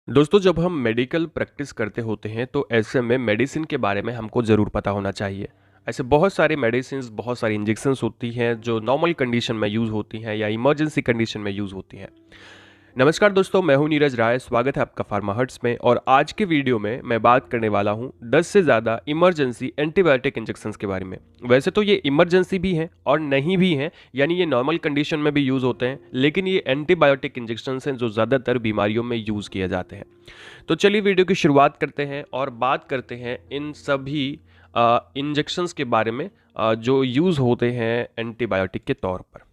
दोस्तों जब हम मेडिकल प्रैक्टिस करते होते हैं तो ऐसे में मेडिसिन के बारे में हमको ज़रूर पता होना चाहिए। ऐसे बहुत सारी मेडिसिन्स बहुत सारी इंजेक्शंस होती हैं जो नॉर्मल कंडीशन में यूज़ होती हैं या इमरजेंसी कंडीशन में यूज़ होती हैं। नमस्कार दोस्तों, मैं हूं नीरज राय। स्वागत है आपका फार्मा हर्ट्स में। और आज के वीडियो में मैं बात करने वाला हूं 10 से ज़्यादा इमरजेंसी एंटीबायोटिक इंजेक्शंस के बारे में। वैसे तो ये इमरजेंसी भी हैं और नहीं भी हैं, यानी ये नॉर्मल कंडीशन में भी यूज़ होते हैं, लेकिन ये एंटीबायोटिक इंजेक्शंस हैं जो ज़्यादातर बीमारियों में यूज़ किए जाते हैं। तो चलिए वीडियो की शुरुआत करते हैं और बात करते हैं इन सभी इंजेक्शंस के बारे में जो यूज़ होते हैं एंटीबायोटिक के तौर पर।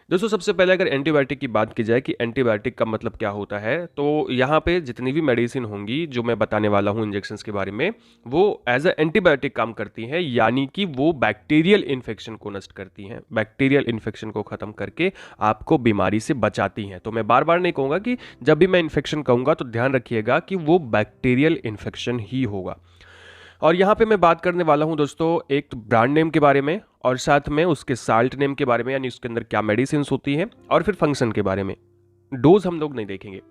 दोस्तों सबसे पहले अगर एंटीबायोटिक की बात की जाए कि एंटीबायोटिक का मतलब क्या होता है, तो यहाँ पे जितनी भी मेडिसिन होंगी जो मैं बताने वाला हूँ इंजेक्शंस के बारे में, वो एज अ एंटीबायोटिक काम करती हैं, यानी कि वो बैक्टीरियल इन्फेक्शन को नष्ट करती हैं, बैक्टीरियल इन्फेक्शन को ख़त्म करके आपको बीमारी से बचाती हैं। तो मैं बार बार नहीं कहूँगा कि जब भी मैं इन्फेक्शन कहूँगा तो ध्यान रखिएगा कि वो बैक्टीरियल इन्फेक्शन ही होगा। और यहाँ पे मैं बात करने वाला हूँ दोस्तों एक तो ब्रांड नेम के बारे में और साथ में उसके साल्ट नेम के बारे में, यानी उसके अंदर क्या मेडिसिन होती हैं, और फिर फंक्शन के बारे में। डोज हम लोग नहीं देखेंगे।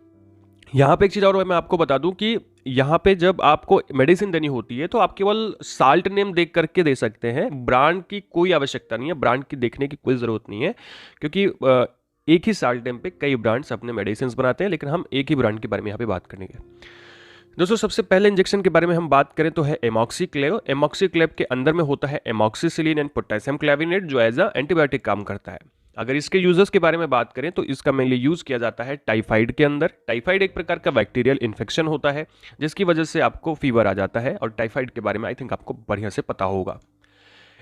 यहाँ पे एक चीज़ और मैं आपको बता दूं कि यहाँ पे जब आपको मेडिसिन देनी होती है तो आप केवल साल्ट नेम देख करके दे सकते हैं। ब्रांड की कोई आवश्यकता नहीं है, ब्रांड की देखने की कोई ज़रूरत नहीं है, क्योंकि एक ही साल्ट नेम पे कई ब्रांड्स अपने मेडिसिन बनाते हैं, लेकिन हम एक ही ब्रांड के बारे में यहाँ पे बात करेंगे। दोस्तों सबसे पहले इंजेक्शन के बारे में हम बात करें तो है एमॉक्सीक्लेव। एमॉक्सीक्लेव के अंदर में होता है एमॉक्सिसिलिन एंड पोटेशियम क्लेविनेट, जो एज अ एंटीबायोटिक काम करता है। अगर इसके यूजर्स के बारे में बात करें तो इसका मेनली यूज किया जाता है टाइफाइड के अंदर। टाइफाइड एक प्रकार का बैक्टीरियल इन्फेक्शन होता है जिसकी वजह से आपको फीवर आ जाता है, और टाइफाइड के बारे में आई थिंक आपको बढ़िया से पता होगा।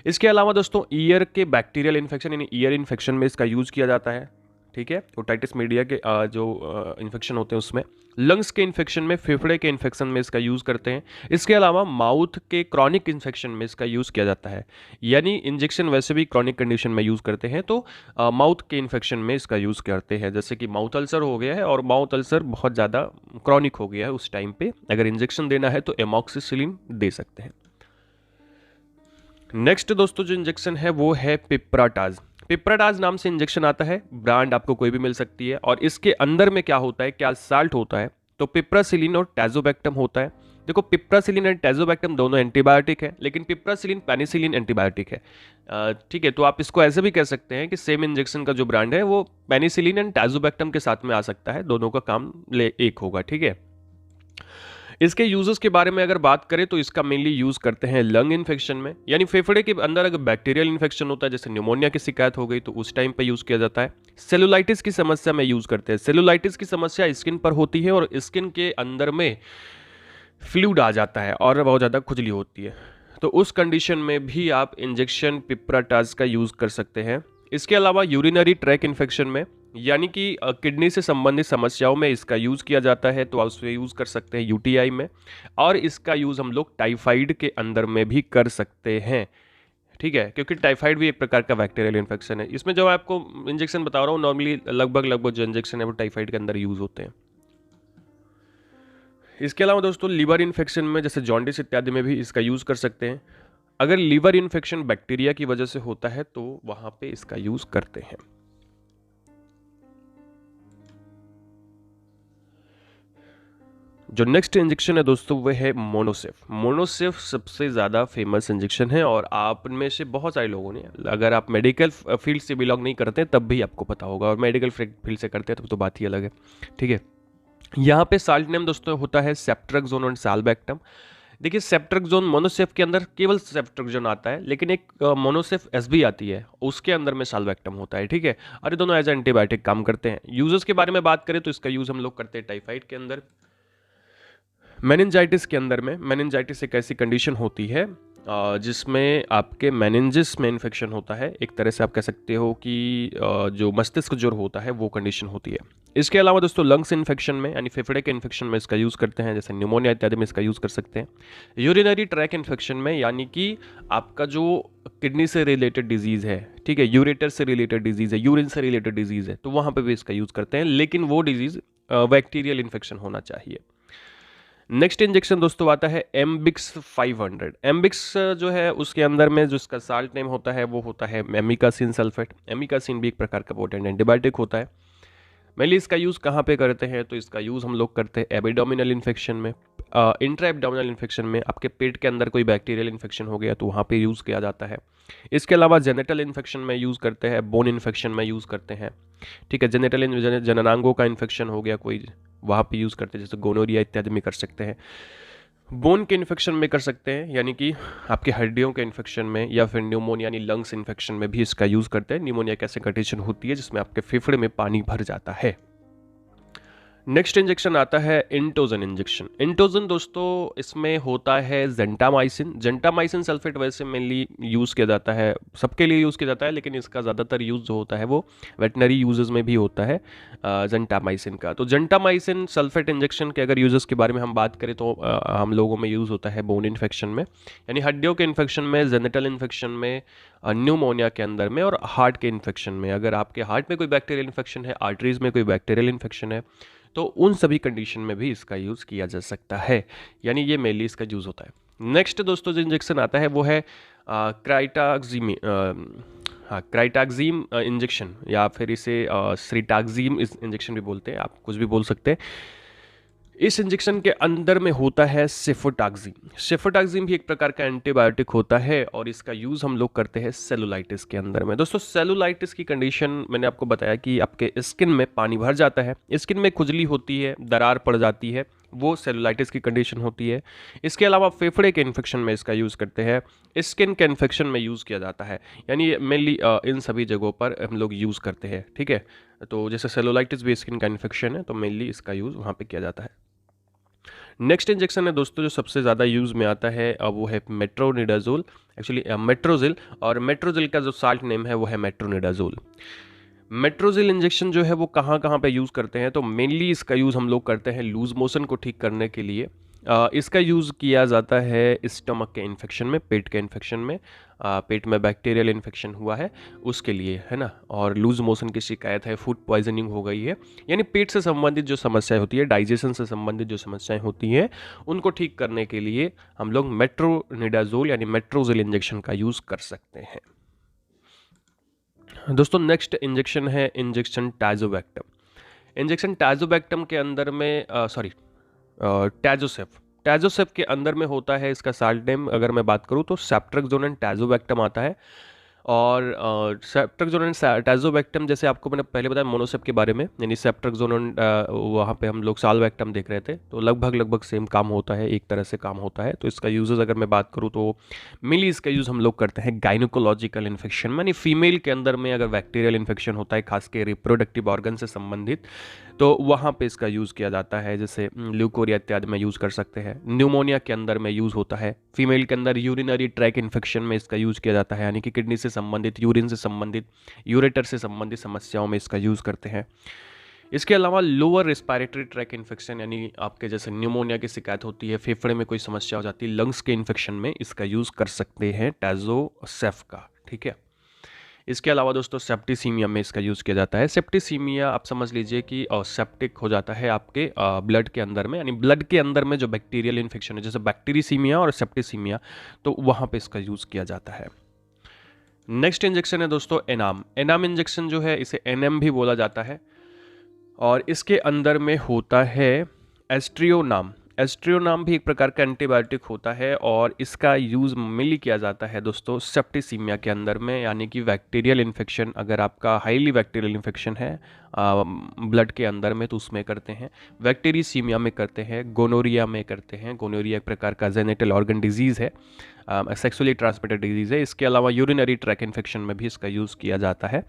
इसके अलावा दोस्तों ईयर के बैक्टीरियल इन्फेक्शन यानी ईयर इन्फेक्शन में इसका यूज किया जाता है। ठीक है, ओटाइटिस मीडिया के जो इन्फेक्शन होते हैं उसमें। लंग्स के इन्फेक्शन में, फेफड़े के इन्फेक्शन में इसका यूज़ करते हैं। इसके अलावा माउथ के क्रॉनिक इन्फेक्शन में इसका यूज़ किया जाता है, यानी इंजेक्शन वैसे भी क्रॉनिक कंडीशन में यूज़ करते हैं, तो माउथ के इन्फेक्शन में इसका यूज़ करते हैं। जैसे कि माउथ अल्सर हो गया है और माउथ अल्सर बहुत ज़्यादा क्रॉनिक हो गया है, उस टाइम पे अगर इंजेक्शन देना है तो एमॉक्सिसिलिन दे सकते हैं। नेक्स्ट दोस्तों जो इंजेक्शन है वो है पिप्राटाज। पिप्राटाज नाम से इंजेक्शन आता है, ब्रांड आपको कोई भी मिल सकती है। और इसके अंदर में क्या होता है, क्या साल्ट होता है, तो पिप्रासिलिन और टैजोबैक्टम होता है। देखो पिप्रासिलिन एंड टैजोबैक्टम दोनों एंटीबायोटिक है, लेकिन पिप्रासिलिन पेनिसिलिन एंटीबायोटिक है। ठीक है, तो आप इसको ऐसे भी कह सकते हैं कि सेम इंजेक्शन का जो ब्रांड है वो पेनिसिलिन एंड टैजोबैक्टम के साथ में आ सकता है, दोनों का काम एक होगा। ठीक है, इसके यूजेस के बारे में अगर बात करें तो इसका मेनली यूज करते हैं लंग इन्फेक्शन में, यानी फेफड़े के अंदर अगर बैक्टीरियल इन्फेक्शन होता है, जैसे न्यूमोनिया की शिकायत हो गई, तो उस टाइम पे यूज किया जाता है। सेलुलाइटिस की समस्या में यूज करते हैं। सेलुलाइटिस की समस्या स्किन पर होती है और स्किन के अंदर में फ्लूइड आ जाता है और बहुत ज़्यादा खुजली होती है, तो उस कंडीशन में भी आप इंजेक्शन पिप्राटाज का यूज कर सकते हैं। इसके अलावा यूरिनरी ट्रैक इन्फेक्शन में, यानी कि किडनी से संबंधित समस्याओं में इसका यूज़ किया जाता है, तो आप उसमें यूज़ कर सकते हैं यूटीआई में। और इसका यूज़ हम लोग टाइफाइड के अंदर में भी कर सकते हैं। ठीक है, क्योंकि टाइफाइड भी एक प्रकार का बैक्टीरियल इन्फेक्शन है। इसमें जो आपको इंजेक्शन बता रहा हूँ नॉर्मली लगभग जो इंजेक्शन है वो टाइफाइड के अंदर यूज़ होते हैं। इसके अलावा दोस्तों लीवर इन्फेक्शन में, जैसे जॉन्डिस इत्यादि में भी इसका यूज़ कर सकते हैं। अगर लीवर इन्फेक्शन बैक्टीरिया की वजह से होता है तो वहाँ पे इसका यूज़ करते हैं। जो नेक्स्ट इंजेक्शन है दोस्तों वो है मोनोसेफ। मोनोसेफ सबसे ज़्यादा फेमस इंजेक्शन है और आप में से बहुत सारे लोगों ने, अगर आप मेडिकल फील्ड से बिलोंग नहीं करते तब भी आपको पता होगा, और मेडिकल फील्ड से करते हैं तब तो बात ही अलग है। ठीक है, यहाँ पे साल्ट नेम दोस्तों होता है सेप्ट्रेक्सोन और साल्बैक्टम। देखिए सेप्ट्रेक्सोन मोनोसेफ के अंदर केवल सेप्ट्रेक्सोन आता है, लेकिन एक मोनोसेफ एस भी आती है, उसके अंदर में साल्बैक्टम होता है। ठीक है, और ये दोनों एज एंटीबायोटिक काम करते हैं। यूजर्स के बारे में बात करें तो इसका यूज़ हम लोग करते हैं टाइफाइड के अंदर। मेनिनजाइटिस के अंदर में, मेनिनजाइटिस एक ऐसी कंडीशन होती है जिसमें आपके मेनिनजिस में इन्फेक्शन होता है। एक तरह से आप कह सकते हो कि जो मस्तिष्क ज्वर होता है वो कंडीशन होती है। इसके अलावा दोस्तों लंग्स इन्फेक्शन में, यानी फेफड़े के इन्फेक्शन में इसका यूज़ करते हैं, जैसे न्यूमोनिया इत्यादि में इसका यूज़ कर सकते हैं। यूरिनरी ट्रैक इन्फेक्शन में, यानी कि आपका जो किडनी से रिलेटेड डिजीज़ है, ठीक है, यूरेटर से रिलेटेड डिजीज़ है, यूरिन से रिलेटेड डिजीज़ है, तो वहाँ पर भी इसका यूज़ करते हैं, लेकिन वो डिजीज़ बैक्टीरियल इन्फेक्शन होना चाहिए। नेक्स्ट इंजेक्शन दोस्तों आता है एम्बिक्स 500। एम्बिक्स जो है उसके अंदर में जो इसका साल्ट नेम होता है वो होता है एमिकासिन सल्फेट। एमिकासिन भी एक प्रकार का पोटेंट एंटीबायोटिक होता है। मेनली इसका यूज़ कहाँ पे करते हैं, तो इसका यूज़ हम लोग करते हैं एबिडोमिनल इन्फेक्शन में, इंट्रा एब्डोमिनल इन्फेक्शन में, आपके पेट के अंदर कोई बैक्टीरियल इन्फेक्शन हो गया तो वहाँ पे यूज़ किया जाता है। इसके अलावा जेनेटल इन्फेक्शन में यूज़ करते हैं, बोन इन्फेक्शन में यूज़ करते हैं, ठीक है। जेनेटल जननांगों का इन्फेक्शन हो गया कोई, वहाँ पे यूज़ करते हैं, जैसे गोनोरिया इत्यादि में कर सकते हैं। बोन के इन्फेक्शन में कर सकते हैं, यानी कि आपके हड्डियों के इन्फेक्शन में, या फिर न्यूमोनिया यानी लंग्स इन्फेक्शन में भी इसका यूज़ करते हैं। न्यूमोनिया एक ऐसी कंडीशन होती है जिसमें आपके फेफड़े में पानी भर जाता है। नेक्स्ट इंजेक्शन आता है इंटोजन इंजेक्शन। इंटोजन दोस्तों इसमें होता है जेंटामाइसिन। जेंटामाइसिन सल्फेट वैसे मेनली यूज़ किया जाता है, सबके लिए यूज़ किया जाता है, लेकिन इसका ज़्यादातर यूज़ जो होता है वो वेटनरी यूजेस में भी होता है जेंटामाइसिन का। तो जेंटामाइसिन सल्फेट इंजेक्शन के अगर यूजेस के बारे में हम बात करें तो हम लोगों में यूज़ होता है बोन इन्फेक्शन में, यानी हड्डियों के इन्फेक्शन में, जेनेटल इन्फेक्शन में, न्यूमोनिया के अंदर में, और हार्ट के इन्फेक्शन में। अगर आपके हार्ट में कोई बैक्टीरियल इन्फेक्शन है, आर्टरीज में कोई बैक्टीरियल इन्फेक्शन है, तो उन सभी कंडीशन में भी इसका यूज़ किया जा सकता है, यानी ये मेनली इसका यूज़ होता है। नेक्स्ट दोस्तों जो इंजेक्शन आता है वो है क्राइटाक्सीमी, हाँ क्राइटाक्सीम इंजेक्शन, या फिर इसे श्रीटाक्सीम इंजेक्शन भी बोलते हैं, आप कुछ भी बोल सकते हैं। इस इंजेक्शन के अंदर में होता है सेफोटाक्सीम। सेफोटाक्सीम भी एक प्रकार का एंटीबायोटिक होता है, और इसका यूज़ हम लोग करते हैं सेलुलाइटिस के अंदर में। दोस्तों सेलुलाइटिस की कंडीशन मैंने आपको बताया कि आपके स्किन में पानी भर जाता है, स्किन में खुजली होती है, दरार पड़ जाती है, वो सेलुलाइटिस की कंडीशन होती है। इसके अलावा फेफड़े के इन्फेक्शन में इसका यूज़ करते हैं, स्किन के इन्फेक्शन में यूज़ किया जाता है, यानी मेनली इन सभी जगहों पर हम लोग यूज़ करते हैं, ठीक है। तो जैसे सेलुलाइटिस भी स्किन का इन्फेक्शन है, तो मेनली इसका यूज़ वहाँ पे किया जाता है। नेक्स्ट इंजेक्शन है दोस्तों जो सबसे ज़्यादा यूज़ में आता है, वो है मेट्रोनिडाजोल, एक्चुअली मेट्रोजिल, और मेट्रोजिल का जो साल्ट नेम है वो है मेट्रोनिडाजोल। मेट्रोजिल इंजेक्शन जो है वो कहाँ कहाँ पे यूज़ करते हैं, तो मेनली इसका यूज़ हम लोग करते हैं लूज मोशन को ठीक करने के लिए। इसका यूज़ किया जाता है स्टमक के इन्फेक्शन में, पेट के इन्फेक्शन में, पेट में बैक्टीरियल इन्फेक्शन हुआ है उसके लिए, है ना। और लूज मोशन की शिकायत है, फूड पॉइजनिंग हो गई है, यानी पेट से संबंधित जो समस्याएं होती है, डाइजेशन से संबंधित जो समस्याएं होती हैं, उनको ठीक करने के लिए हम लोग मेट्रोनिडाजोल यानी मेट्रोजिल इंजेक्शन का यूज़ कर सकते हैं। दोस्तों नेक्स्ट इंजेक्शन है इंजेक्शन टैजोबैक्टम। इंजेक्शन टैजोबैक्टम के अंदर में टैजोसेफ, टैजोसेफ के अंदर में होता है इसका साल्ट नेम, अगर मैं बात करूँ तो सेप्ट्रेक्सोनन टैजोबैक्टम आता है। और सेप्ट्रेक्सोनन टैजोबैक्टम, जैसे आपको मैंने पहले बताया मोनोसेप के बारे में, यानी सेप्ट्रेक्सोनन वहाँ पे हम लोग साल्बैक्टम देख रहे थे, तो लगभग सेम काम होता है, एक तरह से काम होता है। तो इसका यूजेस अगर मैं बात करूँ तो मेनली इसका यूज़ हम लोग करते हैं गाइनोकोलॉजिकल इन्फेक्शन, यानी फीमेल के अंदर में अगर बैक्टीरियल इन्फेक्शन होता है, खासकर रिप्रोडक्टिव ऑर्गन से संबंधित, तो वहाँ पे इसका यूज़ किया जाता है, जैसे ल्यूकोरिया इत्यादि में यूज़ कर सकते हैं। न्यूमोनिया के अंदर में यूज़ होता है, फीमेल के अंदर यूरिनरी ट्रैक इन्फेक्शन में इसका यूज़ किया जाता है, यानी कि किडनी से संबंधित, यूरिन से संबंधित, यूरेटर से संबंधित समस्याओं में इसका यूज़ करते हैं। इसके अलावा लोअर रेस्पिरेटरी ट्रैक इन्फेक्शन, यानी आपके जैसे न्यूमोनिया की शिकायत होती है, फेफड़े में कोई समस्या हो जाती है, लंग्स के इन्फेक्शन में इसका यूज़ कर सकते हैं टैजोसेफ का, ठीक है। इसके अलावा दोस्तों सेप्टिसीमिया में इसका यूज़ किया जाता है। सेप्टिसीमिया आप समझ लीजिए कि सेप्टिक हो जाता है आपके ब्लड के अंदर में, यानी ब्लड के अंदर में जो बैक्टीरियल इन्फेक्शन है, जैसे बैक्टीरिसीमिया और सेप्टिसीमिया, तो वहाँ पे इसका यूज़ किया जाता है। नेक्स्ट इंजेक्शन है दोस्तों एनाम। एनाम इंजेक्शन जो है इसे एनएम भी बोला जाता है, और इसके अंदर में होता है एस्ट्रियोनाम। एस्ट्रियोनाम भी एक प्रकार का एंटीबायोटिक होता है, और इसका यूज़ मेनली किया जाता है दोस्तों सेप्टिसीमिया के अंदर में, यानी कि बैक्टीरियल इन्फेक्शन, अगर आपका हाईली बैक्टीरियल इन्फेक्शन है ब्लड के अंदर में तो उसमें करते हैं, बैक्टीरिसीमिया में करते हैं, गोनोरिया में करते हैं। गोनोरिया एक प्रकार का जेनेटल ऑर्गन डिजीज़ है, सेक्सुअली ट्रांसमिटेड डिजीज़ है। इसके अलावा यूरिनरी ट्रैक इन्फेक्शन में भी इसका यूज़ किया जाता है,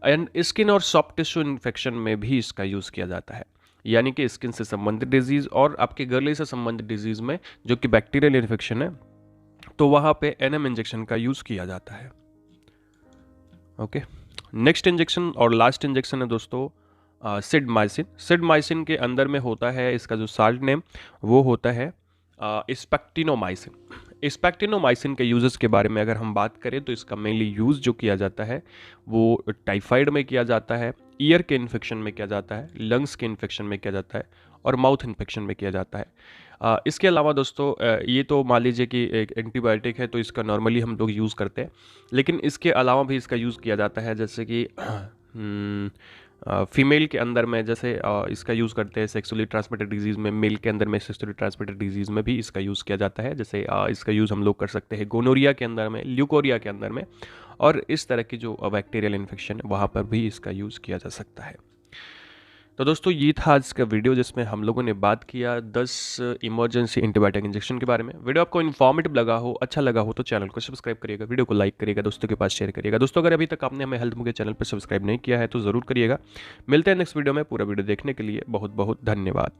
एंड स्किन और सॉफ्ट टिश्यू इन्फेक्शन में भी इसका यूज़ किया जाता है, यानी कि स्किन से संबंधित डिजीज़ और आपके गले से संबंधित डिजीज़ में जो कि बैक्टीरियल इन्फेक्शन है, तो वहाँ पे एनएम इंजेक्शन का यूज़ किया जाता है। ओके, नेक्स्ट इंजेक्शन और लास्ट इंजेक्शन है दोस्तों सिडमाइसिन। सिडमाइसिन के अंदर में होता है, इसका जो साल्ट नेम वो होता है स्पेक्टिनोमाइसिन। स्पेक्टिनोमाइसिन के यूजेस के बारे में अगर हम बात करें तो इसका मेनली यूज़ जो किया जाता है वो टाइफाइड में किया जाता है, ईयर के इन्फेक्शन में किया जाता है, लंग्स के इन्फेक्शन में किया जाता है, और माउथ इन्फेक्शन में किया जाता है। इसके अलावा दोस्तों ये तो मान लीजिए कि एक एंटीबायोटिक है तो इसका नॉर्मली हम लोग यूज़ करते हैं, लेकिन इसके अलावा भी इसका यूज़ किया जाता है, जैसे कि फीमेल के अंदर में जैसे इसका यूज़ करते हैं सेक्सुअली ट्रांसमिटेड डिजीज़ में, मेल के अंदर में सेक्सुअली ट्रांसमिटेड डिजीज़ में भी इसका यूज़ किया जाता है। जैसे इसका यूज़ हम लोग कर सकते हैं गोनोरिया के अंदर में, ल्यूकोरिया के अंदर में, और इस तरह की जो बैक्टीरियल इन्फेक्शन है वहाँ पर भी इसका यूज़ किया जा सकता है। तो दोस्तों ये था आज का वीडियो जिसमें हम लोगों ने बात किया 10 इमरजेंसी एंटीबायोटिक इंजेक्शन के बारे में। वीडियो आपको इन्फॉर्मेटिव लगा हो, अच्छा लगा हो तो चैनल को सब्सक्राइब करिएगा, वीडियो को लाइक करिएगा, दोस्तों के पास शेयर करिएगा। दोस्तों अगर अभी तक आपने हमें हेल्थ बुक के चैनल पर सब्सक्राइब नहीं किया है तो ज़रूर करिएगा। मिलते हैं नेक्स्ट वीडियो में। पूरा वीडियो देखने के लिए बहुत बहुत धन्यवाद।